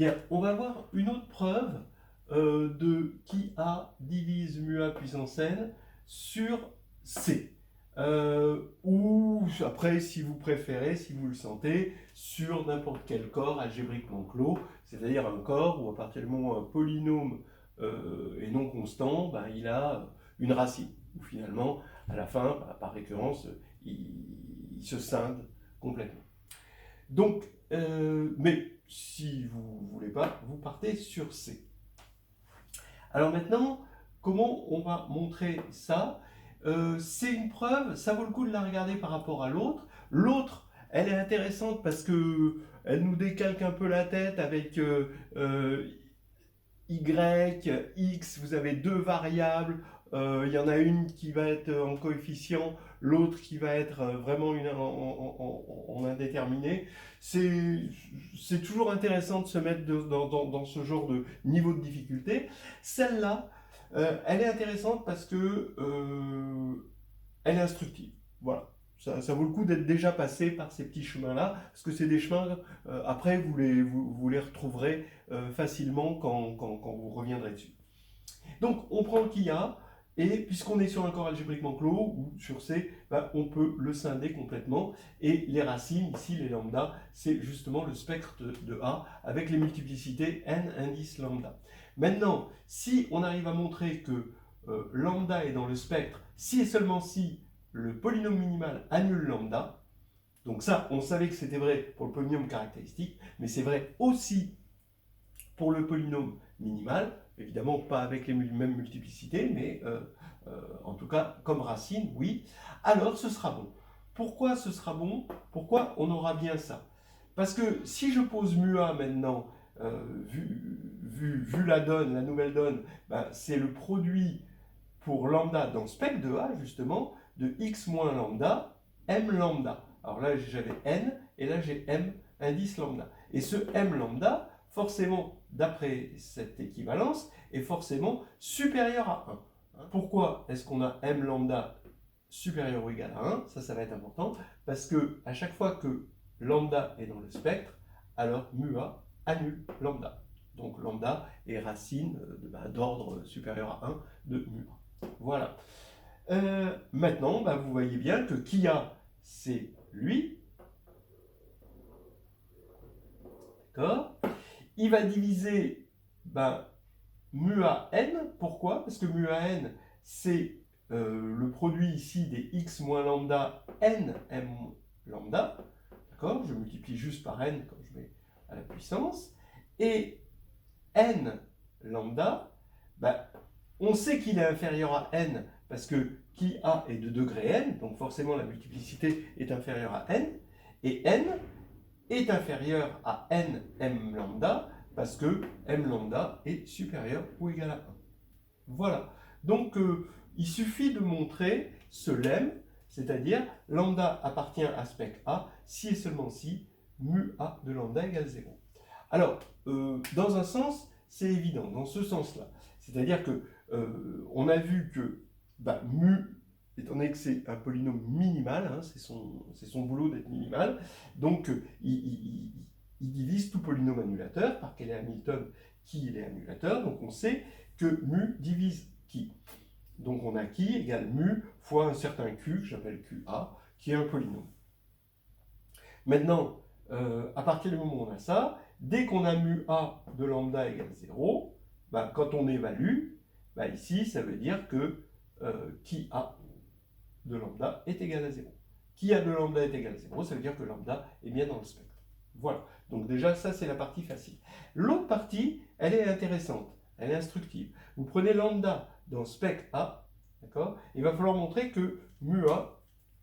Bien, on va voir une autre preuve de qui A divise mu A puissance n sur C. Ou après, si vous préférez, si vous le sentez, sur n'importe quel corps algébriquement clos, c'est-à-dire un corps où à partir du moment où un polynôme est non constant, ben, il a une racine. Où finalement, à la fin, ben, par récurrence, il se scinde complètement. Donc, mais si vous ne voulez pas, vous partez sur C. Alors maintenant, comment on va montrer ça? C'est une preuve, ça vaut le coup de la regarder par rapport à l'autre. L'autre, elle est intéressante parce que elle nous décalque un peu la tête avec Y, X, vous avez deux variables, il y en a une qui va être en coefficient, l'autre qui va être vraiment en indéterminé. C'est toujours intéressant de se mettre dans ce genre de niveau de difficulté. Celle-là, elle est intéressante parce que elle est instructive. Voilà. Ça vaut le coup d'être déjà passé par ces petits chemins-là, parce que c'est des chemins, après, vous les retrouverez facilement quand vous reviendrez dessus. Donc, on prend qui a, et puisqu'on est sur un corps algébriquement clos, ou sur C, ben, on peut le scinder complètement, et les racines, ici, les lambda, c'est justement le spectre de A, avec les multiplicités n indice lambda. Maintenant, si on arrive à montrer que lambda est dans le spectre, si et seulement si le polynôme minimal annule lambda, donc ça, on savait que c'était vrai pour le polynôme caractéristique, mais c'est vrai aussi pour le polynôme minimal, évidemment pas avec les mêmes multiplicités, mais en tout cas comme racine, oui, alors ce sera bon. Pourquoi ce sera bon? Pourquoi on aura bien ça? Parce que si je pose mu A maintenant, vu la donne, la nouvelle donne, ben, c'est le produit pour lambda dans le spectre de A, justement, de x moins lambda, m lambda. Alors là, j'avais n, et là, j'ai m indice lambda. Et ce m lambda, forcément, d'après cette équivalence, est forcément supérieur à 1. Pourquoi est-ce qu'on a m lambda supérieur ou égal à 1? Ça va être important, parce que à chaque fois que lambda est dans le spectre, alors mu A annule lambda. Donc lambda est racine d'ordre supérieur à 1 de mu A. Voilà. Maintenant, bah, vous voyez bien que qui a, c'est lui. D'accord? Il va diviser bah, mu a n. Pourquoi? Parce que mu a n, c'est le produit ici des x moins lambda n m lambda. D'accord? Je multiplie juste par n quand je mets à la puissance. Et n lambda, bah, on sait qu'il est inférieur à n parce que qui a est de degré n, donc forcément la multiplicité est inférieure à n, et n est inférieur à n m lambda parce que m lambda est supérieur ou égal à 1. Voilà. Donc il suffit de montrer ce lemme, c'est-à-dire lambda appartient à spec A si et seulement si mu A de lambda égale 0. Alors, dans un sens, c'est évident, dans ce sens-là. C'est-à-dire que on a vu que bah, mu, étant donné que c'est un polynôme minimal, hein, c'est son boulot d'être minimal, donc il divise tout polynôme annulateur par quel est Hamilton qui il est annulateur, donc on sait que mu divise qui. Donc on a qui égale mu fois un certain q, que j'appelle QA, qui est un polynôme. Maintenant, à partir du moment où on a ça, dès qu'on a mu A de lambda égale 0, bah, quand on évalue, bah, ici, ça veut dire que qui A de lambda est égal à 0. Qui A de lambda est égal à 0, ça veut dire que lambda est bien dans le spectre. Voilà. Donc déjà, ça, c'est la partie facile. L'autre partie, elle est intéressante, elle est instructive. Vous prenez lambda dans spectre A, d'accord? Il va falloir montrer que mu A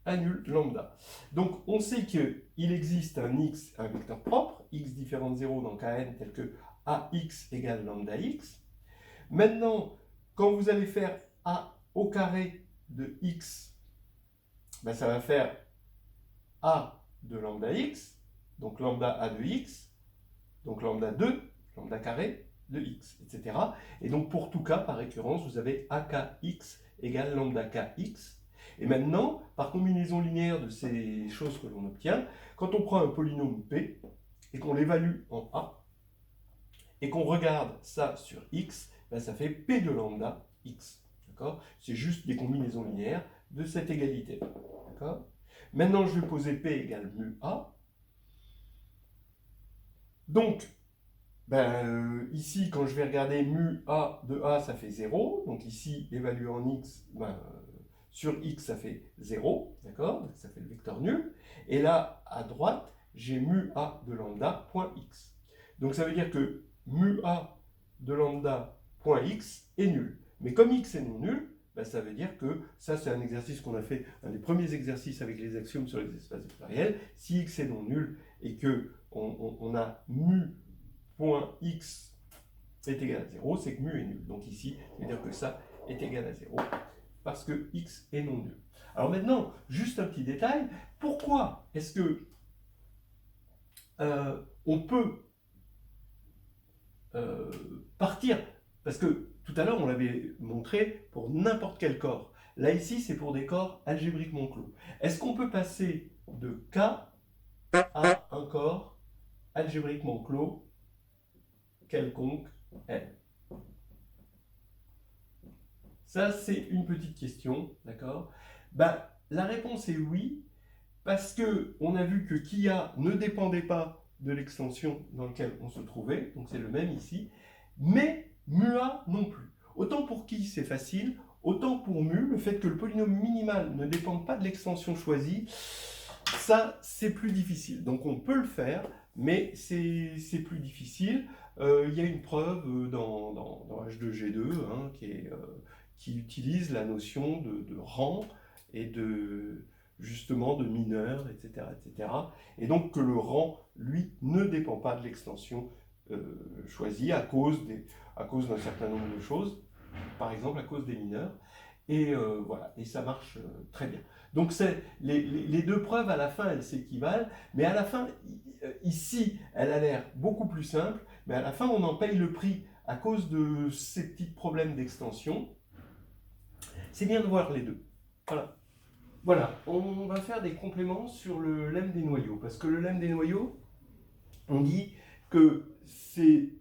annule lambda. Donc on sait qu'il existe un x, un vecteur propre, x différent de 0 dans Kn tel que ax égale lambda x. Maintenant, quand vous allez faire a au carré de x, ben ça va faire a de lambda x, donc lambda a de x, donc lambda 2, lambda carré de x, etc. Et donc pour tout cas, par récurrence, vous avez akx égale lambda kx. Et maintenant, par combinaison linéaire de ces choses que l'on obtient, quand on prend un polynôme P et qu'on l'évalue en A, et qu'on regarde ça sur x, ben ça fait P de lambda x. D'accord? C'est juste des combinaisons linéaires de cette égalité. D'accord? Maintenant, je vais poser P égale mu A. Donc, ici, quand je vais regarder mu A de A, ça fait 0. Donc ici, évalué en x, sur x, ça fait 0. D'accord? Ça fait le vecteur nul. Et là, à droite, j'ai mu A de lambda point x. Donc ça veut dire que mu A de lambda point x est nul. Mais comme x est non nul, ça veut dire que ça, c'est un exercice qu'on a fait, un des premiers exercices avec les axiomes sur les espaces vectoriels. Si x est non nul et que on a mu point x est égal à 0, c'est que mu est nul. Donc ici, ça veut dire que ça est égal à 0 parce que x est non nul. Alors maintenant, juste un petit détail, pourquoi est-ce que on peut partir, parce que tout à l'heure on l'avait montré pour n'importe quel corps. Là ici c'est pour des corps algébriquement clos. Est-ce qu'on peut passer de K à un corps algébriquement clos quelconque L? Ça c'est une petite question, d'accord? La réponse est oui, parce que on a vu que Kia ne dépendait pas de l'extension dans laquelle on se trouvait, donc c'est le même ici, mais MUA non plus. Autant pour qui c'est facile, autant pour mu, le fait que le polynôme minimal ne dépende pas de l'extension choisie, ça c'est plus difficile. Donc on peut le faire, mais c'est plus difficile. Il y a une preuve dans H2G2 qui utilise la notion de rang et justement de mineur, etc., etc. Et donc que le rang, lui, ne dépend pas de l'extension choisie à cause d'un certain nombre de choses, par exemple à cause des mineurs. Et voilà, et ça marche très bien. Donc les deux preuves à la fin, elles s'équivalent, mais à la fin, ici, elle a l'air beaucoup plus simple, mais à la fin, on en paye le prix à cause de ces petits problèmes d'extension. C'est bien de voir les deux. Voilà. Voilà, on va faire des compléments sur le lemme des noyaux, parce que le lemme des noyaux, on dit que c'est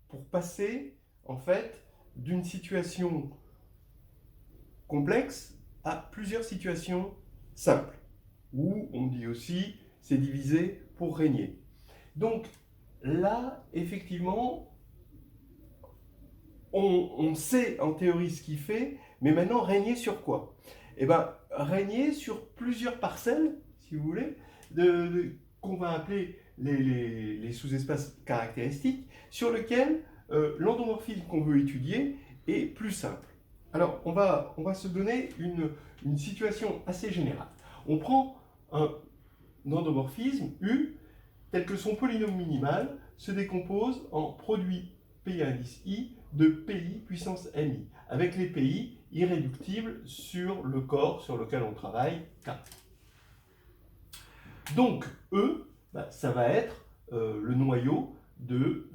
pour passer, en fait, d'une situation complexe à plusieurs situations simples, ou on dit aussi c'est divisé pour régner. Donc là, effectivement, on sait en théorie ce qu'il fait, mais maintenant, régner sur quoi? Eh bien, régner sur plusieurs parcelles, si vous voulez, qu'on va appeler les sous-espaces caractéristiques, sur lesquels l'endomorphisme qu'on veut étudier est plus simple. Alors, on va se donner une situation assez générale. On prend un endomorphisme U, tel que son polynôme minimal se décompose en produit PI indice I de PI puissance MI, avec les PI irréductibles sur le corps sur lequel on travaille, K. Donc, E, ça va être le noyau de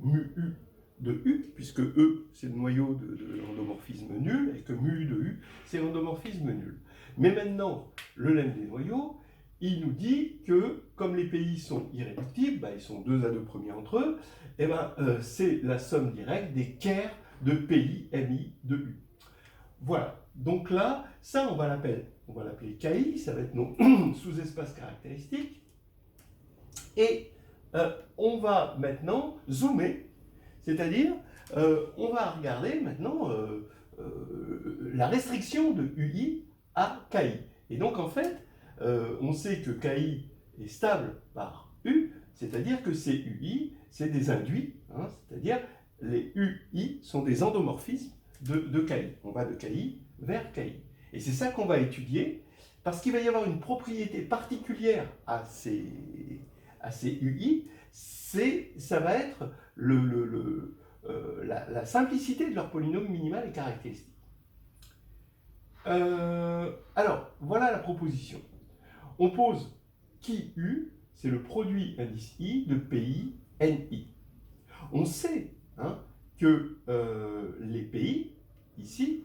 mu U de U, puisque E, c'est le noyau de l'endomorphisme nul, et que mu U de U, c'est l'endomorphisme nul. Mais maintenant, le lemme des noyaux, il nous dit que, comme les PI sont irréductibles, ils sont 2 à 2 premiers entre eux, c'est la somme directe des kers de PI, MI de U. Voilà. Donc là, ça, on va l'appeler KI, ça va être nos sous-espaces caractéristiques. Et on va maintenant zoomer, c'est-à-dire on va regarder maintenant la restriction de UI à KI. Et donc en fait, on sait que KI est stable par U, c'est-à-dire que ces UI, c'est des induits, c'est-à-dire les UI sont des endomorphismes de KI. On va de KI vers KI. Et c'est ça qu'on va étudier, parce qu'il va y avoir une propriété particulière à ces UI, ça va être la simplicité de leur polynôme minimal et caractéristique. Alors, voilà la proposition. On pose qui U, c'est le produit indice I de PI NI. On sait que les PI, ici,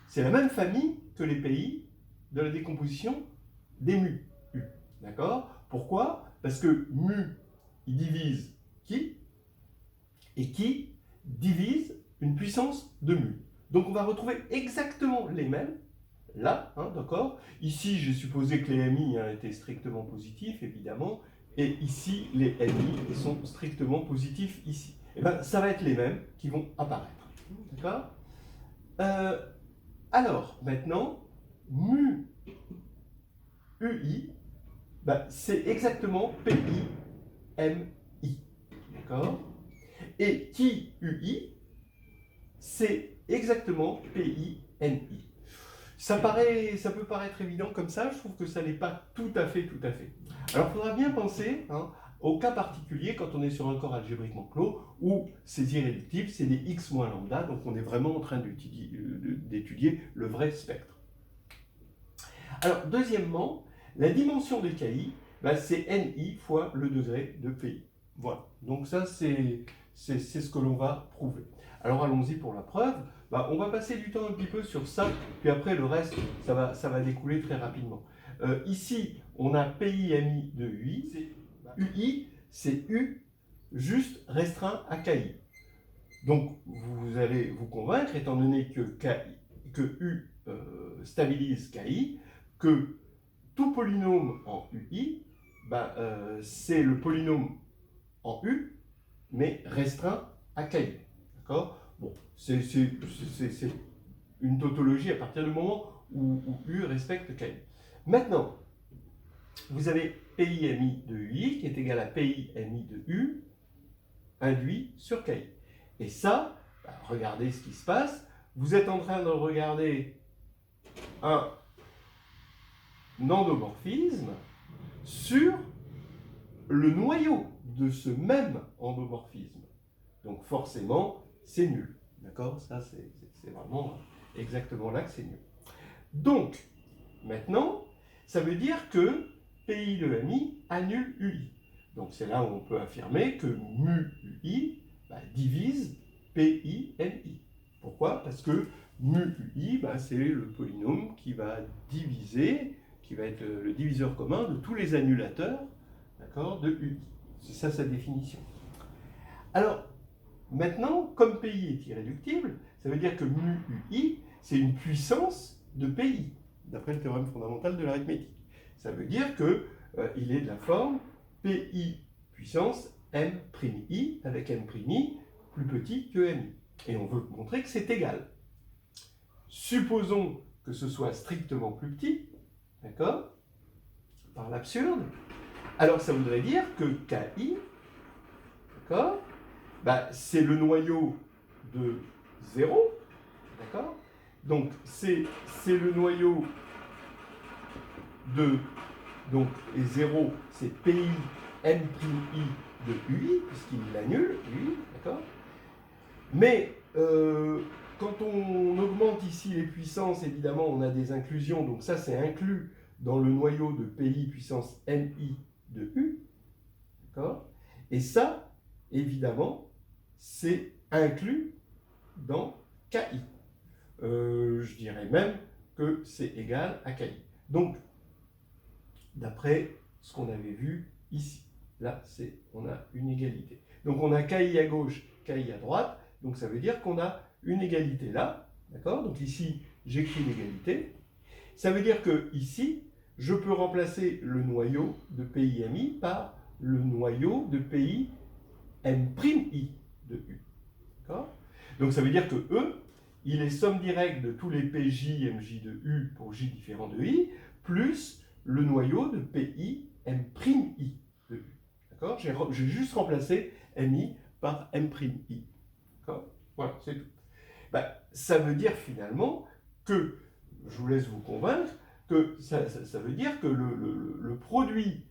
c'est la même famille que les PI de la décomposition des mu U. D'accord? Pourquoi? Parce que mu, il divise qui? et qui divise une puissance de mu. Donc on va retrouver exactement les mêmes, là, hein, d'accord? Ici, j'ai supposé que les MI étaient strictement positifs, évidemment, et ici, les MI sont strictement positifs ici. Et bien, ça va être les mêmes qui vont apparaître, d'accord? Alors, maintenant, mu UI, ben, c'est exactement PI-MI, d'accord? Et qui UI, c'est exactement PI-NI. Ça peut paraître évident comme ça, je trouve que ça n'est pas tout à fait. Alors, il faudra bien penser au cas particulier quand on est sur un corps algébriquement clos où c'est irréductible, c'est des x moins lambda, donc on est vraiment en train d'étudier le vrai spectre. Alors, deuxièmement, la dimension de KI, c'est NI fois le degré de PI. Voilà, donc ça c'est ce que l'on va prouver. Alors allons-y pour la preuve. On va passer du temps un petit peu sur ça, puis après le reste, ça va découler très rapidement. Ici, on a PI-MI de UI. UI, c'est U juste restreint à KI. Donc, vous allez vous convaincre, étant donné que U stabilise KI, que tout polynôme en UI, c'est le polynôme en U, mais restreint à KI. D'accord? Bon, c'est une tautologie à partir du moment où U respecte KI. Maintenant, vous avez PI-MI de UI qui est égal à PI-MI de U induit sur KI. Et ça, regardez ce qui se passe. Vous êtes en train de regarder un endomorphisme sur le noyau de ce même endomorphisme. Donc forcément, c'est nul. D'accord? Ça, c'est vraiment exactement là que c'est nul. Donc, maintenant, ça veut dire que PI de MI annule UI. Donc c'est là où on peut affirmer que mu UI divise PI MI. Pourquoi? Parce que mu UI, c'est le polynôme qui va diviser, qui va être le diviseur commun de tous les annulateurs, d'accord, de UI. C'est ça sa définition. Alors, maintenant, comme PI est irréductible, ça veut dire que mu UI, c'est une puissance de PI, d'après le théorème fondamental de l'arithmétique. Ça veut dire qu'il est de la forme PI puissance M'I, avec M'I plus petit que MI. Et on veut montrer que c'est égal. Supposons que ce soit strictement plus petit, d'accord, par l'absurde. Alors ça voudrait dire que KI, d'accord, c'est le noyau de 0, d'accord. Donc c'est le noyau de, donc, et 0, c'est PI M'I de UI, puisqu'il l'annule, UI, d'accord. Mais quand on augmente ici les puissances, évidemment, on a des inclusions, donc ça c'est inclus dans le noyau de PI puissance MI de U, d'accord. Et ça, évidemment, c'est inclus dans KI. Je dirais même que c'est égal à KI. Donc, d'après ce qu'on avait vu ici. Là, on a une égalité. Donc on a KI à gauche, KI à droite, donc ça veut dire qu'on a une égalité là, d'accord? Donc ici, j'écris l'égalité. Ça veut dire que ici, je peux remplacer le noyau de PI-MI par le noyau de PI M'I de U. D'accord? Donc ça veut dire que E, il est somme directe de tous les PJ, MJ de U pour J différent de I, plus le noyau de PI M'I de U. D'accord? J'ai juste remplacé MI par M'I. D'accord? Voilà, c'est tout. Ça veut dire finalement que, je vous laisse vous convaincre, que ça veut dire que le produit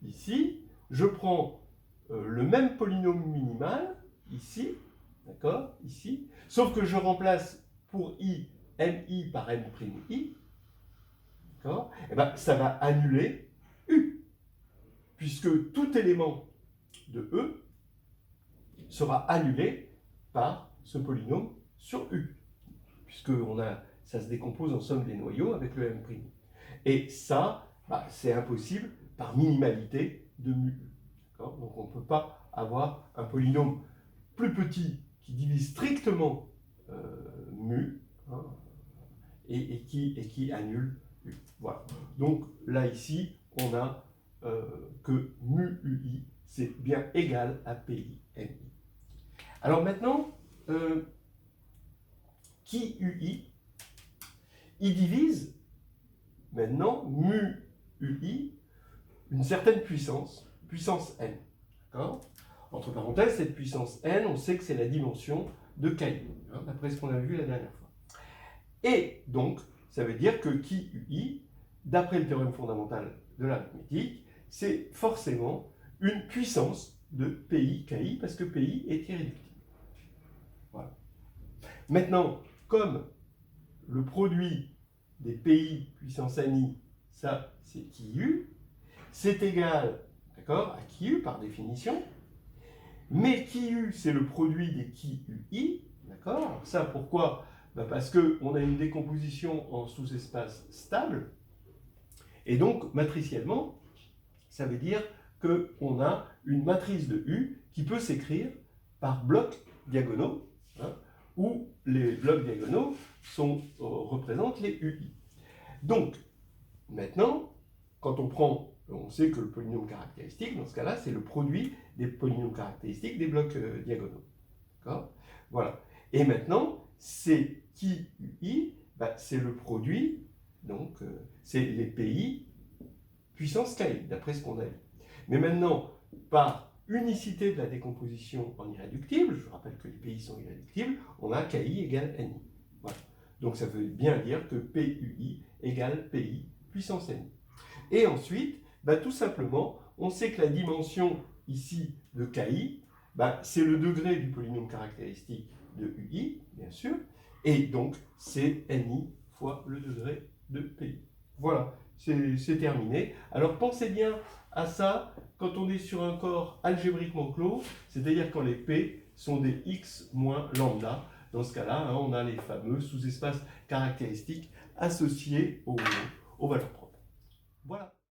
ici, je prends le même polynôme minimal, ici, d'accord, ici, sauf que je remplace pour I, MI par M'I, d'accord, et ça va annuler U, puisque tout élément de E sera annulé par ce polynôme sur U, puisque ça se décompose en somme des noyaux avec le M'. Et ça, c'est impossible par minimalité de mu. Donc on ne peut pas avoir un polynôme plus petit qui divise strictement mu, hein, et qui annule u. Voilà. Donc là, ici, on a que mu ui, c'est bien égal à pi mi. Alors maintenant, qui ui, il divise maintenant mu ui une certaine puissance n. D'accord ? Entre parenthèses, cette puissance n, on sait que c'est la dimension de Ki, hein, d'après ce qu'on a vu la dernière fois. Et donc, ça veut dire que qui ui, d'après le théorème fondamental de l'arithmétique, c'est forcément une puissance de pi Ki, parce que pi est irréductible. Voilà. Maintenant, comme le produit des pi puissance ni, ça c'est Kiu, c'est égal, d'accord, à Kiu par définition, mais Kiu c'est le produit des Kiui, d'accord. Ça pourquoi? Parce qu'on a une décomposition en sous-espace stable, et donc matriciellement, ça veut dire qu'on a une matrice de U qui peut s'écrire par blocs diagonaux, hein, où les blocs diagonaux représentent les UI. Donc, maintenant, quand on sait que le polynôme caractéristique, dans ce cas-là, c'est le produit des polynômes caractéristiques des blocs diagonaux. D'accord ? Voilà. Et maintenant, c'est qui UI, c'est le produit, donc c'est les PI puissance Ki, d'après ce qu'on a vu. Mais maintenant, par unicité de la décomposition en irréductible, je vous rappelle que les PI sont irréductibles, on a Ki égale Ni. Voilà. Donc ça veut bien dire que PUI égale PI puissance Ni. Et ensuite, tout simplement, on sait que la dimension ici de Ki, c'est le degré du polynôme caractéristique de UI, bien sûr, et donc c'est Ni fois le degré de PI. Voilà, c'est terminé. Alors pensez bien à ça quand on est sur un corps algébriquement clos, c'est-à-dire quand les P sont des x moins lambda. Dans ce cas-là, on a les fameux sous-espaces caractéristiques associés aux valeurs propres. Voilà.